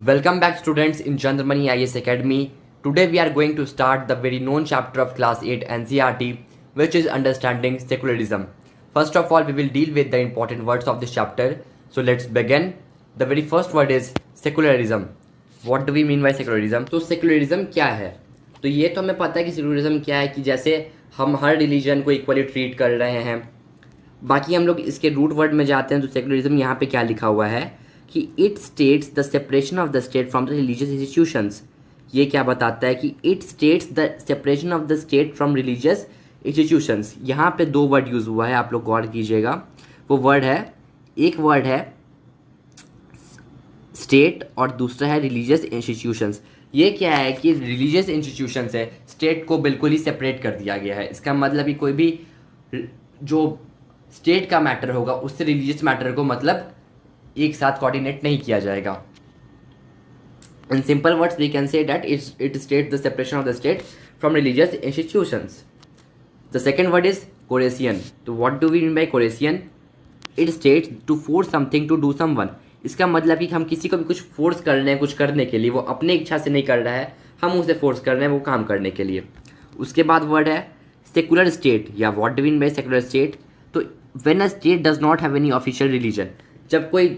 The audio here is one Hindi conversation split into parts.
Welcome back students in Chandramani IAS Academy. Today we are going to start the very known chapter of class 8 NCERT, which is understanding secularism. First of all, we will deal with the important words of this chapter. So let's begin. The very first word is secularism. What do we mean by secularism? तो secularism क्या है? तो ये तो हमें पता है कि secularism क्या है, कि जैसे हम हर रिलीजन को इक्वली ट्रीट कर रहे हैं। बाकी हम लोग इसके रूट वर्ड में जाते हैं तो सेकुलरिज्म यहाँ पे क्या लिखा हुआ है कि it states the separation of the state from the religious institutions. ये क्या बताता है कि it states the separation of the state from religious institutions. यहाँ पे दो वर्ड यूज़ हुआ है, आप लोग गौर कीजिएगा। वो वर्ड है, एक वर्ड है स्टेट और दूसरा है रिलीजियस इंस्टीट्यूशंस। ये क्या है कि रिलीजियस इंस्टीट्यूशंस है, स्टेट को बिल्कुल ही सेपरेट कर दिया गया है। इसका मतलब कि कोई भी जो स्टेट का मैटर होगा उससे रिलीजियस मैटर को मतलब एक साथ कोऑर्डिनेट नहीं किया जाएगा। In simple words we can say that it states the separation of the state from religious institutions. The second word is coercion. तो what do we mean by coercion? It states to force something to do someone. इसका मतलब कि हम किसी को भी कुछ फोर्स कर रहे हैं कुछ करने के लिए, वो अपने इच्छा से नहीं कर रहा है, हम उसे फोर्स कर रहे हैं वो काम करने के लिए। उसके बाद वर्ड है सेकुलर स्टेट, या what do we mean by secular state? तो when a state does not have any official religion, जब कोई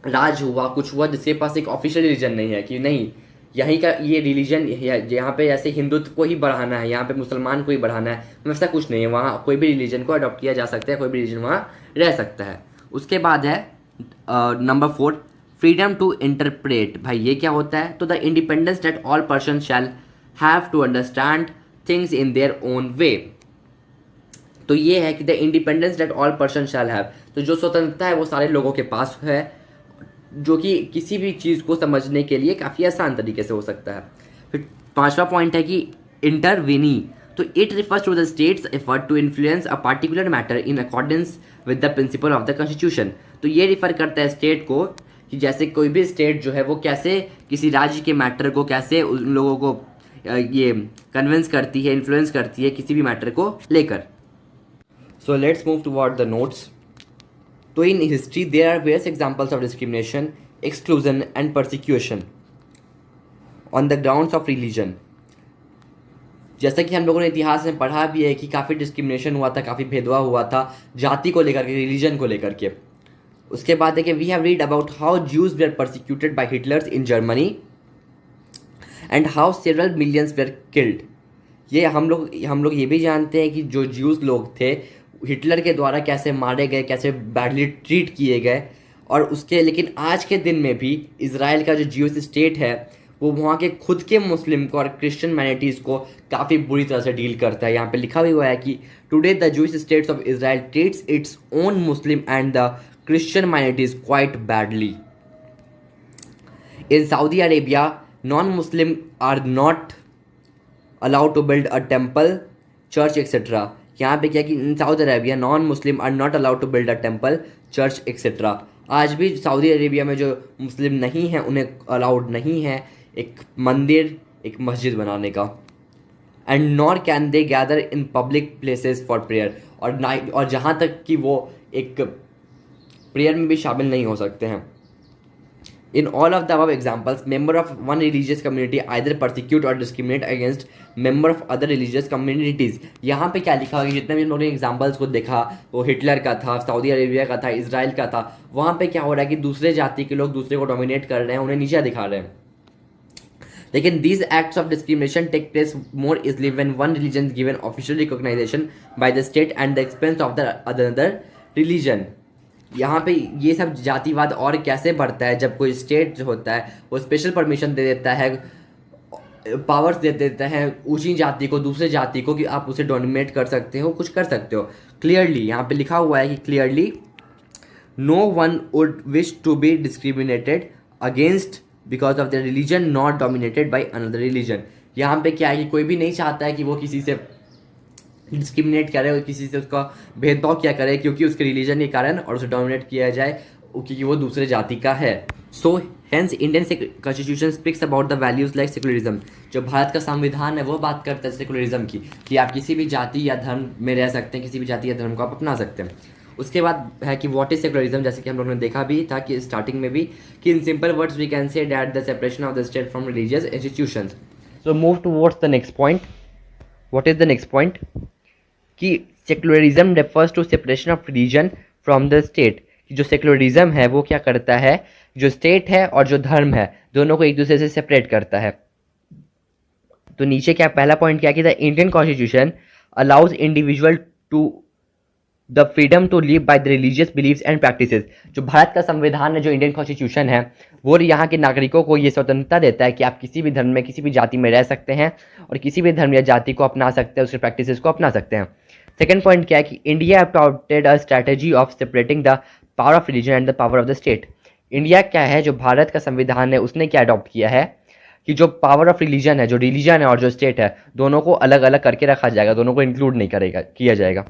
राज हुआ कुछ हुआ जिसके पास एक ऑफिशियल रिलीजन नहीं है, कि नहीं यहीं का ये रिलीजन यहाँ पे ऐसे हिंदुत्व को ही बढ़ाना है, यहाँ पे मुसलमान को ही बढ़ाना है, वैसा कुछ नहीं है। वहाँ कोई भी रिलीजन को अडॉप्ट किया जा सकता है, कोई भी रिलीजन वहाँ रह सकता है। उसके बाद है नंबर 4 फ्रीडम टू इंटरप्रेट। भाई ये क्या होता है? तो the independence that all person shall have to understand things in their own way. तो ये है कि the independence that all person shall have, तो जो स्वतंत्रता है वो सारे लोगों के पास है, जो कि किसी भी चीज़ को समझने के लिए काफ़ी आसान तरीके से हो सकता है। फिर पांचवा पॉइंट है कि इंटरवीनी। तो it refers to the state's effort to influence a particular matter in accordance with the principle of the constitution. तो ये रिफर करता है स्टेट को कि जैसे कोई भी स्टेट जो है वो कैसे किसी राज्य के मैटर को कैसे उन लोगों को ये कन्विंस करती है, इन्फ्लुएंस करती है किसी भी मैटर को लेकर। So let's move toward the notes. So in history there are various examples of discrimination, exclusion and persecution on the grounds of religion. जैसा कि हम लोगों ने इतिहास में पढ़ा भी है कि काफ़ी डिस्क्रिमिनेशन हुआ था, काफ़ी भेदभाव हुआ था जाति को लेकर के, रिलीजन को लेकर के। उसके बाद है कि we have read about how Jews were persecuted by Hitler's in Germany and how several millions were killed. ये हम लोग ये भी जानते हैं कि जो ज्यूज लोग थे हिटलर के द्वारा कैसे मारे गए, कैसे बैडली ट्रीट किए गए। और उसके लेकिन आज के दिन में भी इजराइल का जो ज्यूस स्टेट है वो वहाँ के खुद के मुस्लिम को और क्रिश्चियन मैनिटीज़ को काफ़ी बुरी तरह से डील करता है। यहाँ पे लिखा भी हुआ है कि today the Jews state of Israel treats its own Muslim and the Christian minorities quite badly. In Saudi Arabia non Muslim are not allowed to build a temple, church etcetera. यहाँ पे क्या कि in Saudi Arabia non Muslim are not allowed to build a temple, church etcetera. आज भी सऊदी अरेबिया में जो मुस्लिम नहीं हैं उन्हें अलाउड नहीं है एक मंदिर, एक मस्जिद बनाने का। And nor can they gather in public places for prayer. और जहाँ तक कि वो एक प्रेयर में भी शामिल नहीं हो सकते हैं। In all of the above examples, member of one religious community either persecute or discriminate against member of other religious communities. यहाँ पे क्या लिखा हुआ है? जितने भी हम लोगों ने एग्जाम्पल्स को देखा, वो हिटलर का था, सऊदी अरेबिया का था, इजराइल का था। वहाँ पे क्या हो रहा है कि दूसरे जाति के लोग दूसरे को डोमिनेट कर रहे हैं, उन्हें नीचा दिखा रहे हैं। लेकिन these acts of discrimination take place more easily when one religion is given official recognition by the state and the expense of the other religion. यहाँ पे ये सब जातिवाद और कैसे बढ़ता है जब कोई स्टेट जो होता है वो स्पेशल परमिशन दे देता है, पावर्स दे देता है ऊंची जाति को, दूसरे जाति को, कि आप उसे डोमिनेट कर सकते हो, कुछ कर सकते हो। क्लियरली यहाँ पे लिखा हुआ है कि clearly no one would wish to be discriminated against because of the religion not dominated by another religion. यहाँ पे क्या है कि कोई भी नहीं चाहता है कि वो किसी से डिस्क्रिमिनेट करे और किसी से उसका भेदभाव किया करे क्योंकि उसके रिलीजन के कारण, और उसे डोमिनेट किया जाए क्योंकि वो दूसरे जाति का है। So hence Indian constitution speaks about the values like secularism. जो भारत का संविधान है वो बात करता है सेकुलरिज्म की, कि आप किसी भी जाति या धर्म में रह सकते हैं, किसी भी जाति या धर्म को आप अपना सकते हैं। उसके बाद है कि व्हाट इज सेकुलरिज्म, जैसे कि हम लोगों ने देखा भी था कि स्टार्टिंग में भी, कि in simple words we can say that the separation of the state from religious institutions. So move towards the next point. What is the next point? कि secularism refers to separation of religion from the state. कि जो सेकुलरिज्म है वो क्या करता है, जो स्टेट है और जो धर्म है दोनों को एक दूसरे से सेपरेट करता है। तो नीचे क्या पहला पॉइंट क्या कि the Indian constitution allows individual to the freedom to live by the religious beliefs and practices. जो भारत का संविधान है, जो इंडियन कॉन्स्टिट्यूशन है, वो यहाँ के नागरिकों को ये स्वतंत्रता देता है कि आप किसी भी धर्म में, किसी भी जाति में रह सकते हैं और किसी भी धर्म या जाति को अपना सकते हैं, उसके प्रैक्टिसेस को अपना सकते हैं। सेकेंड पॉइंट क्या है कि India adopted a strategy of separating the power of religion and the power of the state. India क्या है, जो भारत का संविधान है, उसने क्या अडॉप्ट किया है कि जो पावर ऑफ रिलीजन है, जो रिलीजन है और जो स्टेट है, दोनों को अलग अलग करके रखा जाएगा, दोनों को इंक्लूड नहीं करेगा किया जाएगा।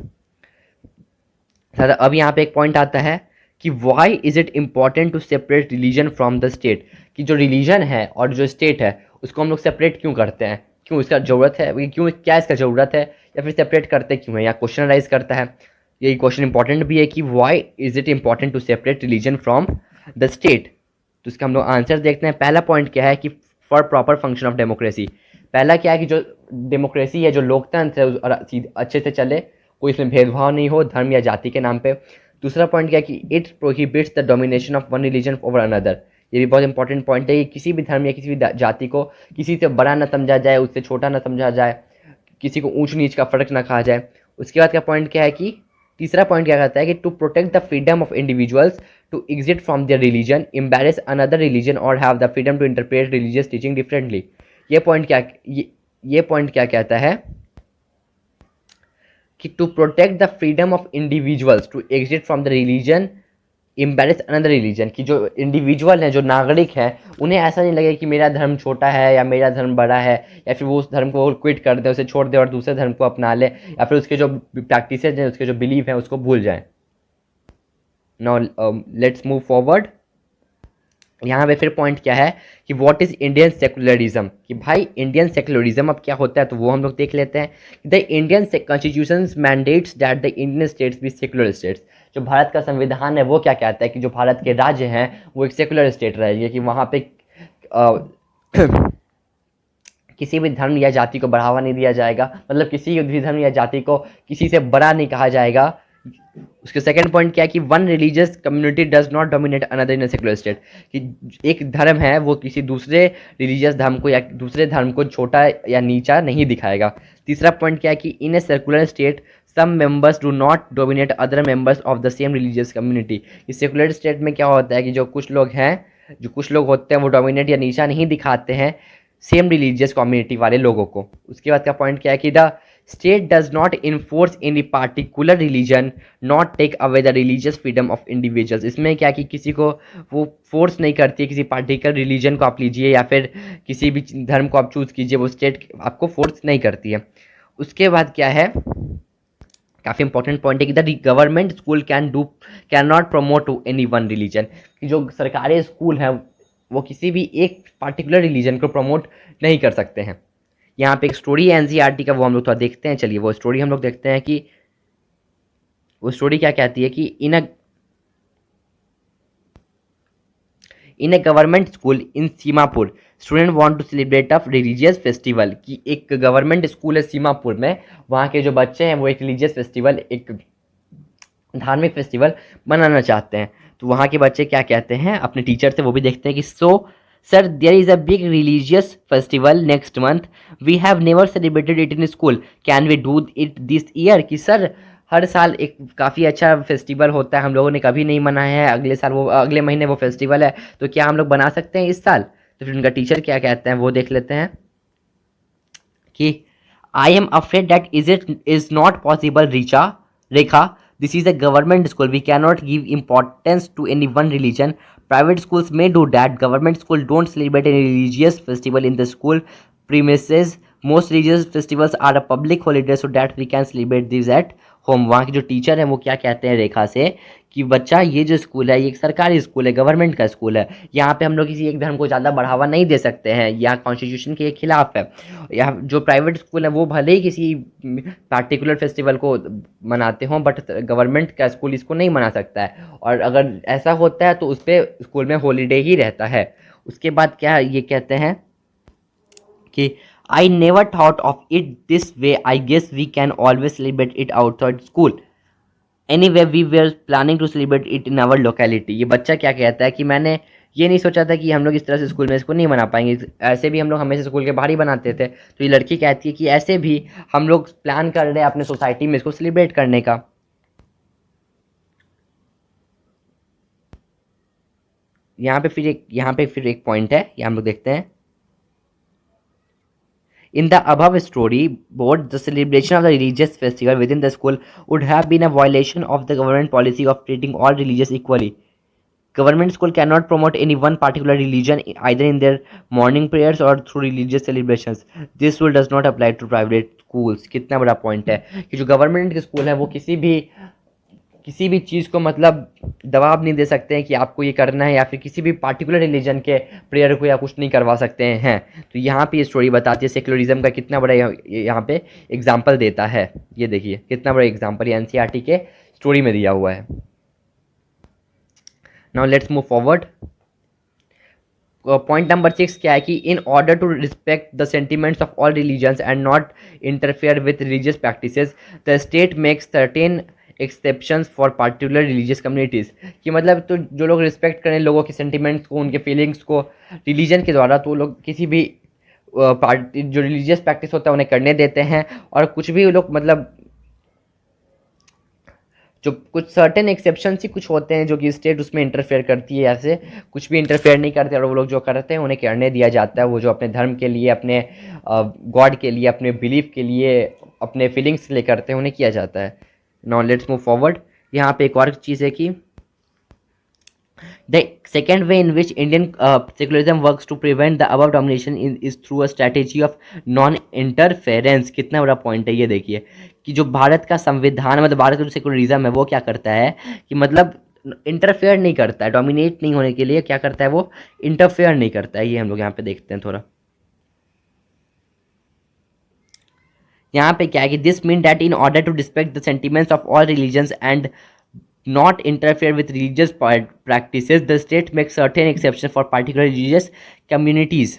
अब यहाँ पे एक पॉइंट आता है कि why is it important to separate religion from the state. कि जो रिलीजन है और जो स्टेट है उसको हम लोग सेपरेट क्यों करते हैं, क्यों इसका ज़रूरत है, क्यों क्या इसका ज़रूरत है, या फिर सेपरेट करते क्यों है, या क्वेश्चन राइज करता है। यही क्वेश्चन इंपॉर्टेंट भी है कि why is it important to separate religion from the state. तो इसका हम लोग आंसर देखते हैं। पहला पॉइंट क्या है कि for proper function of democracy. पहला क्या है कि जो डेमोक्रेसी है, जो लोकतंत्र है, अच्छे से चले, कोई इसमें भेदभाव नहीं हो धर्म या जाति के नाम पे। दूसरा पॉइंट क्या है कि it prohibits the domination of one religion over another. ये भी बहुत इंपॉर्टेंट पॉइंट है कि किसी भी धर्म या किसी भी जाति को किसी से बड़ा ना समझा जाए, उससे छोटा ना समझा जाए, किसी को ऊंच नीच का फर्क ना कहा जाए। उसके बाद का पॉइंट क्या है कि तीसरा पॉइंट क्या कहता है कि to protect the freedom of individuals to exit from their religion, embrace another religion और have the freedom to interpret religious teaching differently. ये पॉइंट क्या कहता है कि to protect the freedom of individuals to exit from the religion, embrace another religion. की जो इंडिविजुअल हैं, जो नागरिक हैं, उन्हें ऐसा नहीं लगे कि मेरा धर्म छोटा है या मेरा धर्म बड़ा है, या फिर वो उस धर्म को क्विट कर दे, उसे छोड़ दे और दूसरे धर्म को अपना ले, या फिर उसके जो प्रैक्टिसेज हैं, उसके जो बिलीव हैं उसको भूल जाएं। Now let's move forward. यहाँ पे फिर पॉइंट क्या है कि व्हाट इज इंडियन सेकुलरिज्म। कि भाई इंडियन सेकुलरिज्म अब क्या होता है, तो वो हम लोग देख लेते हैं। The Indian constitution mandates that the Indian states be secular states. जो भारत का संविधान है वो क्या कहता है कि जो भारत के राज्य हैं वो एक सेकुलर स्टेट रहेगी, कि वहाँ पे किसी भी धर्म या जाति को बढ़ावा नहीं दिया जाएगा, मतलब किसी भी धर्म या जाति को किसी से बड़ा नहीं कहा जाएगा। उसके सेकंड पॉइंट क्या है कि one religious community does not dominate another in a secular state. कि एक धर्म है वो किसी दूसरे रिलीजियस धर्म को या दूसरे धर्म को छोटा या नीचा नहीं दिखाएगा। तीसरा पॉइंट क्या है कि in a secular state some members do not dominate other members of the same religious community. इस सेकुलर स्टेट में क्या होता है कि जो कुछ लोग होते हैं वो डोमिनेट या नीचा नहीं दिखाते हैं सेम रिलीजियस कम्युनिटी वाले लोगों को। उसके बाद का पॉइंट क्या है कि the state does not enforce any particular religion not take away the religious freedom of individuals. इसमें क्या कि किसी को वो फोर्स नहीं करती है, किसी पार्टिकुलर रिलीजन को आप लीजिए या फिर किसी भी धर्म को आप चूज़ कीजिए, वो स्टेट आपको फोर्स नहीं करती है। उसके बाद क्या है, काफ़ी इंपॉर्टेंट पॉइंट है कि the government school can not promote to any one religion. कि जो सरकारी स्कूल हैं वो किसी भी एक पार्टिकुलर रिलीजन को प्रमोट नहीं कर सकते हैं। यहाँ पे एक स्टोरी है एनसीईआरटी का, वो हम लोग थोड़ा देखते हैं। चलिए वो स्टोरी हम लोग देखते हैं कि वो स्टोरी क्या कहती है कि in a government school in Seemapur student want to celebrate a religious festival. कि एक गवर्नमेंट स्कूल है सीमापुर में, वहाँ के जो बच्चे हैं वो एक रिलीजियस फेस्टिवल, एक धार्मिक फेस्टिवल मनाना चाहते हैं। तो वहाँ के बच्चे क्या कहते हैं अपने टीचर से, वो भी देखते हैं कि sir there is a big religious festival next month, we have never celebrated it in school, can we do it this year. कि सर हर साल एक काफ़ी अच्छा फेस्टिवल होता है, हम लोगों ने कभी नहीं मनाया है, अगले महीने वो फेस्टिवल है, तो क्या हम लोग बना सकते हैं इस साल। तो फिर उनका टीचर क्या कहते हैं वो देख लेते हैं कि I am afraid that it is not possible Rekha, this is a government school, we cannot give importance to any one religion, private schools may do that, government school don't celebrate any religious festival in the school premises, most religious festivals are a public holiday so that we can celebrate this at home. वहाँ के जो टीचर हैं वो क्या कहते हैं रेखा से कि बच्चा ये जो स्कूल है ये एक सरकारी स्कूल है, गवर्नमेंट का स्कूल है, यहाँ पे हम लोग किसी एक धर्म को ज़्यादा बढ़ावा नहीं दे सकते हैं, यहाँ कॉन्स्टिट्यूशन के खिलाफ है। यहाँ जो प्राइवेट स्कूल है वो भले ही किसी पार्टिकुलर फेस्टिवल को मनाते हों बट गवर्नमेंट का स्कूल इसको नहीं मना सकता है, और अगर ऐसा होता है तो उस पर स्कूल में हॉलीडे ही रहता है। उसके बाद क्या ये कहते हैं कि I never thought of it this way. I guess we can always celebrate it outside school. Anyway, we were planning to celebrate it in our locality. ये बच्चा क्या कहता है कि मैंने ये नहीं सोचा था कि हम लोग इस तरह से स्कूल में इसको नहीं मना पाएंगे, ऐसे भी हम लोग हमेशा स्कूल के बाहर ही बनाते थे। तो ये लड़की कहती है कि ऐसे भी हम लोग प्लान कर रहे हैं अपने सोसाइटी में इसको सेलिब्रेट करने का। यहाँ पे फिर एक पॉइंट है, ये हम लोग देखते हैं। In the above storyboard, the celebration of the religious festival within the school would have been a violation of the government policy of treating all religions equally. Government school cannot promote any one particular religion either in their morning prayers or through religious celebrations. This rule does not apply to private schools. कितना बड़ा पॉइंट है कि जो गवर्नमेंट के स्कूल है वो किसी भी चीज़ को मतलब दबाव नहीं दे सकते हैं कि आपको ये करना है, या फिर किसी भी पार्टिकुलर रिलीजन के प्रेयर को या कुछ नहीं करवा सकते हैं। तो यहाँ पे ये स्टोरी बताती है सेक्युलरिज्म का कितना बड़ा यहाँ पे एग्जाम्पल देता है। ये देखिए कितना बड़ा एग्जाम्पल ये एनसीईआरटी के स्टोरी में दिया हुआ है। Now let's move forward. Point number 6 क्या है कि in order to respect the sentiments of all religions and not interfere with religious practices the state makes certain exceptions for particular religious communities. कि मतलब तो जो लोग रिस्पेक्ट करें लोगों के सेंटिमेंट्स को, उनके फीलिंग्स को रिलीजन के द्वारा, तो लोग किसी भी पार्टी जो रिलीजियस प्रैक्टिस होता है उन्हें करने देते हैं। और कुछ भी लोग मतलब जो कुछ सर्टेन एक्सेप्शन ही कुछ होते हैं जो कि स्टेट उसमें इंटरफेयर करती है, ऐसे कुछ भी इंटरफेयर नहीं करते और वो लोग जो करते हैं उन्हें करने दिया जाता है। वो जो अपने धर्म के लिए, अपने गॉड के लिए, अपने बिलीफ के लिए, अपने फीलिंग्स के लिए करते हैं, उन्हें किया जाता है। Now let's move forward. यहाँ पे एक और चीज़ है कि the second way in which Indian secularism works to prevent the above domination is through a strategy of non interference. कितना बड़ा पॉइंट है ये देखिए कि जो भारत का संविधान मतलब भारत का जो सेक्युलरिज्म है वो क्या करता है कि मतलब इंटरफेयर नहीं करता है, डोमिनेट नहीं होने के लिए क्या करता है वो इंटरफेयर नहीं करता है। ये हम लोग यहाँ पे देखते हैं थोड़ा। यहाँ पे क्या है कि this mean that in order to respect the sentiments of all religions and not interfere with religious practices the state make certain exception for particular religious communities.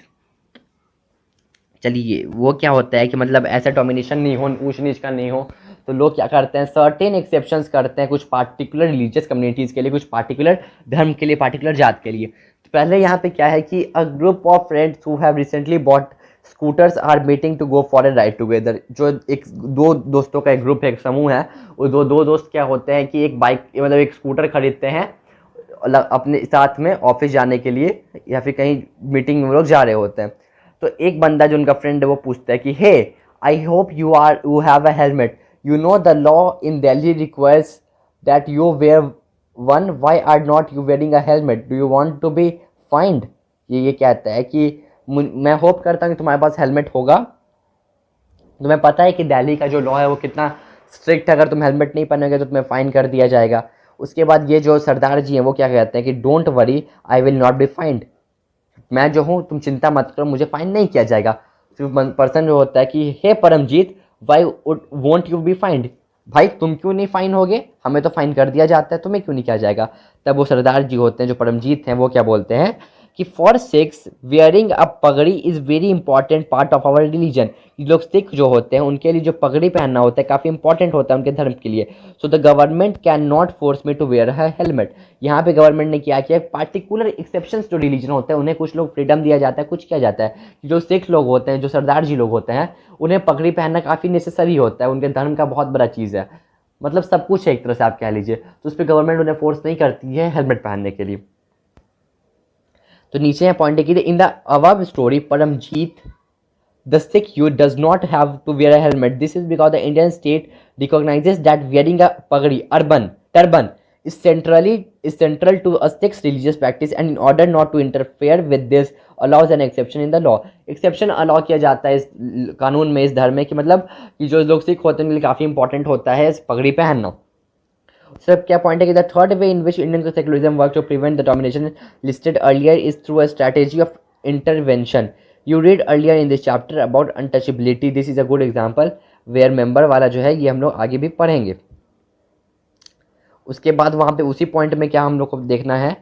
चलिए वो क्या होता है कि मतलब ऐसा डोमिनेशन नहीं हो, ऊंच नीच का नहीं हो, तो लोग क्या करते हैं सर्टेन एक्सेप्शंस करते हैं कुछ पार्टिकुलर रिलीजियस कम्युनिटीज़ के लिए, कुछ पार्टिकुलर धर्म के लिए, पार्टिकुलर जात के लिए। तो पहले यहाँ पे क्या है कि a group of friends who have recently bought scooters are meeting to go for a ride together. जो एक दो दोस्तों का एक ग्रुप है, एक समूह है, वो दो दोस्त क्या होते हैं कि एक बाइक मतलब एक स्कूटर खरीदते हैं अपने साथ में ऑफिस जाने के लिए या फिर कहीं मीटिंग में वो लोग जा रहे होते हैं। तो एक बंदा जो उनका फ्रेंड है वो पूछता है कि hey I hope you have a helmet, you know the law in Delhi requires that you wear one, why are not you wearing a helmet, do you want to be fined. ये कहता है कि मैं होप करता हूँ कि तुम्हारे पास हेलमेट होगा। तुम्हें पता है कि दिल्ली का जो लॉ है वो कितना स्ट्रिक्ट है, अगर तुम हेलमेट नहीं पहनोगे तो तुम्हें फ़ाइन कर दिया जाएगा। उसके बाद ये जो सरदार जी हैं वो क्या कहते हैं कि don't worry I will not be find, मैं जो हूँ तुम चिंता मत करो, मुझे फाइन नहीं किया जाएगा। फिर पर्सन जो होता है कि hey Paramjit why won't you be fined, भाई तुम क्यों नहीं फाइन होगे, हमें तो फाइन कर दिया जाता है, तुम्हें क्यों नहीं किया जाएगा। तब वो सरदार जी होते हैं जो परमजीत हैं वो क्या बोलते हैं कि for six wearing a pagdi is very important part of our religion. ये लोग सिख जो होते हैं उनके लिए जो पगड़ी पहनना होता है काफ़ी इंपॉर्टेंट होता है उनके धर्म के लिए। So the government can not force me to wear a helmet. यहाँ पे गवर्नमेंट ने क्या किया, पार्टिकुलर एक्सेप्शंस जो रिलीजन होते हैं उन्हें कुछ लोग फ्रीडम दिया जाता है, कुछ किया जाता है। जो सिख लोग होते हैं, जो सरदार जी लोग होते हैं, उन्हें पगड़ी पहनना काफ़ी नेसेसरी होता है, उनके धर्म का बहुत बड़ा चीज़ है, मतलब सब कुछ है एक तरह से आप कह लीजिए। तो उस पर गवर्नमेंट उन्हें फोर्स नहीं करती है हेलमेट पहनने के लिए। तो नीचे है पॉइंट है कि in the above story Paramjit the Sikh youth does not have to wear a helmet. This is because the Indian state recognizes that wearing a pagadi turban is central to a Sikh's religious practice, and in order not to interfere with this allows an exception in the law. Exception allow किया जाता है इस कानून में, इस धर्म में, कि मतलब कि जो लोग सिख होते हैं उनके लिए काफ़ी इंपॉर्टेंट होता है इस पगड़ी पहनना। सर क्या पॉइंट है कि the third way in which Indian secularism work to prevent the domination listed earlier is through a strategy of intervention. You read earlier in this chapter about untouchability, this is a good example where member वाला जो है ये हम लोग आगे भी पढ़ेंगे। उसके बाद वहाँ पे उसी पॉइंट में क्या हम लोग को देखना है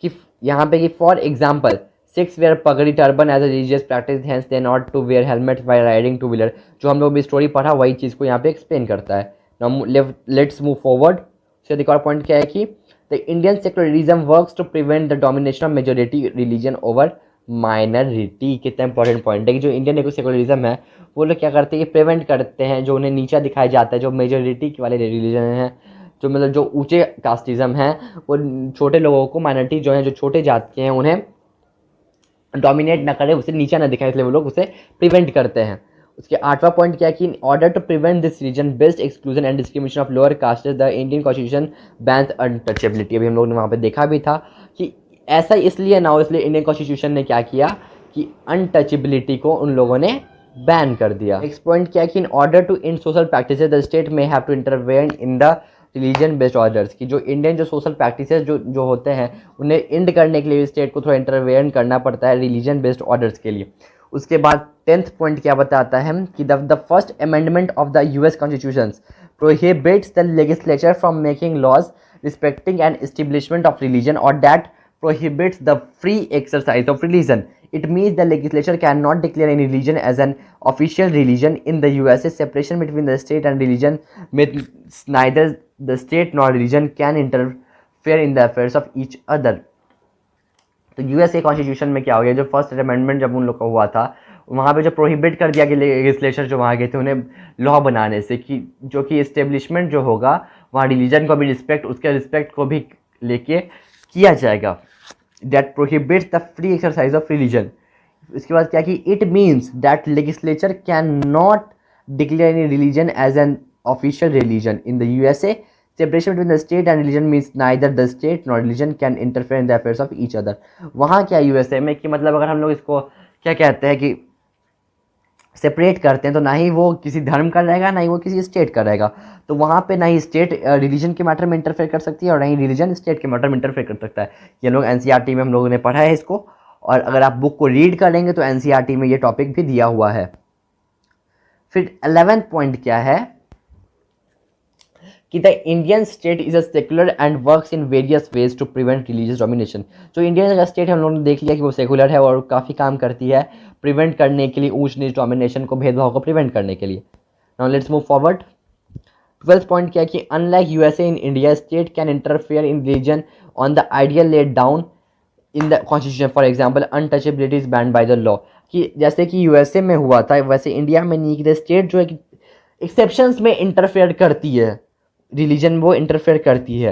कि यहाँ पे कि for example Sikhs wear pagdi turban as a religious practice hence they not to wear helmet while riding two wheeler. जो हम लोग भी स्टोरी पढ़ा वही चीज़ को यहाँ पे एक्सप्लेन करता है। Now let's move forward. उसका एक और पॉइंट क्या है कि the Indian secularism works to prevent the domination of majority religion over minority. कितना इंपॉर्टेंट पॉइंट है कि जो इंडियन सेकुलरिज्म है वो लोग क्या करते हैं कि प्रिवेंट करते हैं जो उन्हें नीचा दिखाया जाता है, जो मेजोरिटी वाले रिलीजन हैं, जो मतलब जो ऊंचे कास्टिज्म हैं, वो छोटे लोगों को, माइनॉरिटी जो है जो छोटे जात के हैं उन्हें डोमिनेट ना करे, उसे नीचा ना दिखाए, इसलिए वो लोग उसे प्रिवेंट करते हैं। उसके 8वां पॉइंट क्या है कि in order to prevent this reason based exclusion and discrimination of lower castes the Indian constitution bans untouchability. अभी हम लोग ने वहाँ पे देखा भी था कि ऐसा इसलिए ना हो, इसलिए इंडियन कॉन्स्टिट्यूशन ने क्या किया कि अनटचेबिलिटी को उन लोगों ने बैन कर दिया। नेक्स्ट पॉइंट क्या है कि in order to end social practices the state may have to intervene in the religion based orders, की जो इंडियन जो सोशल प्रैक्टिसेस जो होते हैं उन्हें एंड करने के लिए स्टेट को थोड़ा इंटरवेन करना पड़ता है रिलीजन बेस्ड ऑर्डर्स के लिए। उसके बाद 10th पॉइंट क्या बताता है कि the first amendment of the US constitution prohibits the legislature from making laws respecting and establishment of religion और that prohibits the free exercise of religion. It means the legislature cannot declare any religion as an official religion. In the USA, separation between the state and religion means neither the state nor religion can interfere in the affairs of each other. तो यूएसए कॉन्स्टिट्यूशन में क्या हो गया, जो फर्स्ट अमेंडमेंट जब उन लोग का हुआ था वहाँ पे जो प्रोहिबिट कर दिया कि लेजिस्लेचर जो वहाँ गए थे उन्हें लॉ बनाने से, कि जो कि इस्टेब्लिशमेंट जो होगा वहाँ रिलीजन को भी रिस्पेक्ट, उसके रिस्पेक्ट को भी लेके किया जाएगा। That prohibits the free exercise of religion. इसके बाद क्या कि it means that legislature can not declare any religion as an official religion in the USA. Separation between the state and religion means neither the state nor religion can interfere in the affairs of each other. वहाँ क्या यूएसए में कि मतलब अगर हम लोग इसको क्या कहते हैं कि सेपरेट करते हैं तो ना ही वो किसी धर्म का रहेगा ना ही वो किसी स्टेट का रहेगा, तो वहाँ पे ना ही स्टेट रिलीजन के मैटर में इंटरफेयर कर सकती है और ना ही रिलीजन स्टेट के मैटर में इंटरफेयर कर सकता है। ये लोग एनसीईआरटी में हम लोगों ने पढ़ा है इसको, और अगर आप बुक को रीड करेंगे तो एनसीईआरटी में ये टॉपिक भी दिया हुआ है। फिर 11th पॉइंट क्या है कि the Indian state is a secular and works in various ways to prevent religious domination. जो इंडियन का स्टेट है हम लोगों ने देख लिया कि वो सेकुलर है और काफ़ी काम करती है प्रिवेंट करने के लिए, ऊंच नीच डोमिनेशन को, भेदभाव को प्रिवेंट करने के लिए। Now let's move forward. 12th point क्या है कि unlike USA in India state can interfere in religion on the ideal laid down in the constitution. For example untouchability is band by the law, कि जैसे कि यूएसए में हुआ था वैसे इंडिया में नहीं, कि स्टेट जो है एक्सेप्शंस में इंटरफेयर करती है, रिलीजन वो इंटरफेयर करती है,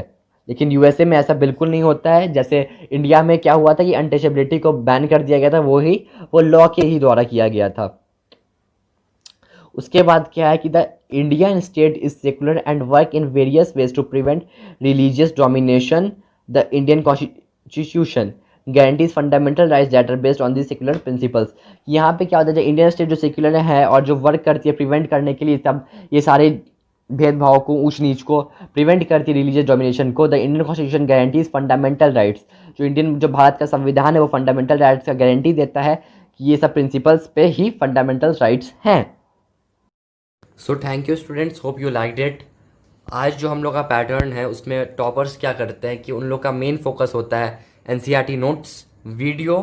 लेकिन यूएसए में ऐसा बिल्कुल नहीं होता है। जैसे इंडिया में क्या हुआ था कि अनटचेबिलिटी को बैन कर दिया गया था, वो लॉ के ही द्वारा किया गया था। उसके बाद क्या है कि the Indian state is secular and work in various ways to prevent religious domination. The Indian constitution guarantees fundamental rights that are based on the secular principles. यहाँ पे क्या होता है, जो इंडियन स्टेट जो सेकुलर है और जो वर्क करती है प्रिवेंट करने के लिए, तब ये सारे भेदभाव को, ऊंच नीच को प्रिवेंट करती है, रिलीजियस डोमिनेशन को। The Indian constitution guarantees fundamental rights. जो भारत का संविधान है वो फंडामेंटल राइट्स का गारंटी देता है कि ये सब प्रिंसिपल्स पे ही फंडामेंटल राइट्स हैं। So thank you students, hope you liked it. आज जो हम लोग का पैटर्न है उसमें टॉपर्स क्या करते हैं कि उन लोग का मेन फोकस होता है एनसीईआरटी नोट्स, वीडियो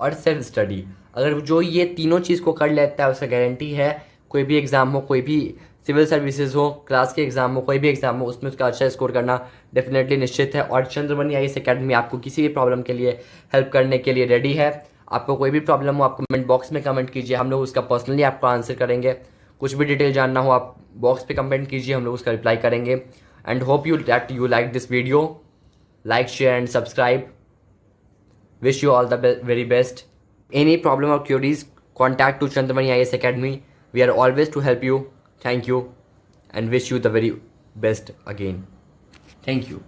और सेल्फ स्टडी। अगर जो ये तीनों चीज़ को कर लेता है उसका गारंटी है कोई भी एग्ज़ाम हो, कोई भी सिविल सर्विसेज हो, क्लास के एग्जाम हो, कोई भी एग्जाम हो, उसमें उसका अच्छा स्कोर करना डेफिनेटली निश्चित है। और चंद्रमणि आईएएस एकेडमी आपको किसी भी प्रॉब्लम के लिए हेल्प करने के लिए रेडी है। आपको कोई भी प्रॉब्लम हो आप कमेंट बॉक्स में कमेंट कीजिए, हम लोग उसका पर्सनली आपको आंसर करेंगे। कुछ भी डिटेल जानना हो आप बॉक्स पे कमेंट कीजिए, हम लोग उसका रिप्लाई करेंगे। And hope you that you like this video, like share and subscribe. Wish you all the very best. Any problem और queries contact to Chandramani IAS academy, we are always to help you. Thank you and wish you the very best again. Thank you.